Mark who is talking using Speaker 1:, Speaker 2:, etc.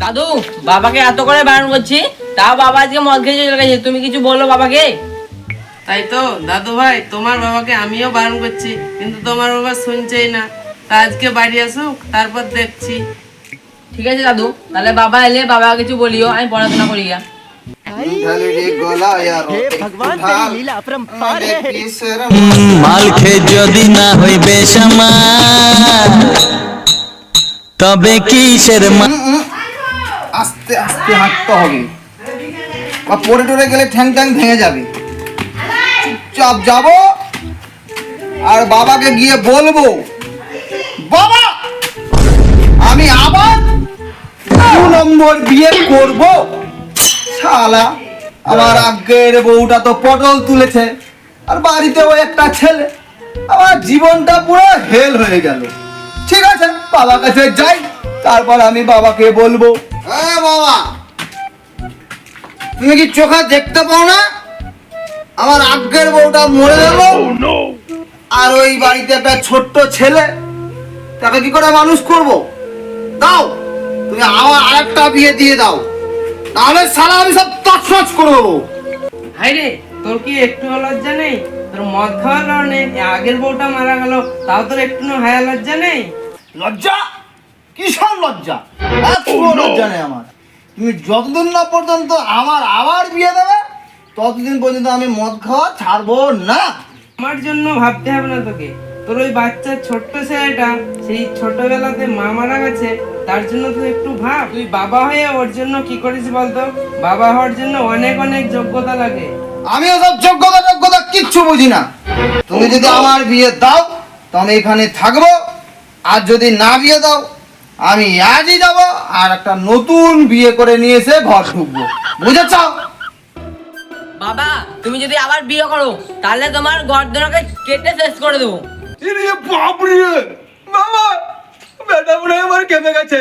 Speaker 1: দাদু, বাবাকে এত করে বারণ করছি, তাও বাবা আজকে মদ খেয়ে চলে গেছে। তুমি কিছু বলো বাবাকে।
Speaker 2: তাই তো দাদু ভাই, তোমার বাবাকে আমিও বারণ করছি, কিন্তু তোমার বাবা শুনছেই না। তা আজকে বাড়ি আসুক, তারপর দেখছি।
Speaker 1: ঠিক আছে দাদু, তাহলে বাবা এলে বাবা কিছু বলিও, আমি পড়াশোনা করি গা।
Speaker 3: মাল খেয়ে যদি না হইবে সমান, তবে কিসের
Speaker 4: আস্তে আস্তে হাঁটতে হবে, বা পড়ে টরে গেলে ঠ্যাং ঠ্যাং ভেঙে যাবে। চুপচাপ যাব আর বাবাকে গিয়ে বলবো, বাবা আমি আবার 2 নম্বর বিয়ে করব। শালা আমার আগের বউটা তো পটল তুলেছে, আর বাড়িতেও একটা ছেলে, আমার জীবনটা পুরো হেল হয়ে গেল। ঠিক আছে, বাবার কাছে যাই, তারপর আমি বাবাকে বলবো। হ্যাঁ বাবা, তুমি কি চোখে দেখতে পাও না আমার আগের বউটা মরে গেল, আর ওই বাড়িতে একটা ছোট্ট ছেলে, তাকে কি করে মানুষ করব? দাও তুমি আমার আরেকটা বিয়ে দিয়ে দাও, তাহলে সারা আমি সব তছনছ করে দেবো।
Speaker 2: হাই রে, তোর কি একটু লজ্জা নেই? তোর মদ খাওয়ার কারণে আগের বউটা মারা গেল, তাও তোর একটু হায়া লজ্জা নেই?
Speaker 4: লজ্জা? কিসব লজ্জা? কোনো লজ্জা নেই আমার। তুমি যতদিন না পর্যন্ত আমার আবার বিয়ে দেবে, ততদিন পর্যন্ত আমি মদ খাওয়া ছাড়বো না।
Speaker 2: আমার জন্য ভাবতে হবে না তোকে। তোর ওই বাচ্চার ছোট্ট ছেলেটা সেই ছোটবেলাতে মা মারা গেছে, তার জন্য তুই একটু ভাব। তুই বাবা হয়ে ওর জন্য কি করেছিস বলতো? বাবা হওয়ার জন্য অনেক অনেক যোগ্যতা লাগে।
Speaker 4: আমি ওসব যোগ্যতা কিচ্ছু বুঝি না। তুমি যদি আমার বিয়ে দাও তো আমি এখানে থাকবো, আর যদি না বিয়ে দাও আমি আজই যাবো আর একটা নতুন বিয়ে করে নিয়ে এসে ঘর ঢুকবো। বুঝেছ?
Speaker 1: বাবা, তুমি যদি আবার বিয়ে করো, তাহলে তোমার গর্দনাকে কেটে শেষ করে দেবো।
Speaker 4: বাবা বেটা মনে হয় আমার কেঁপে গেছে।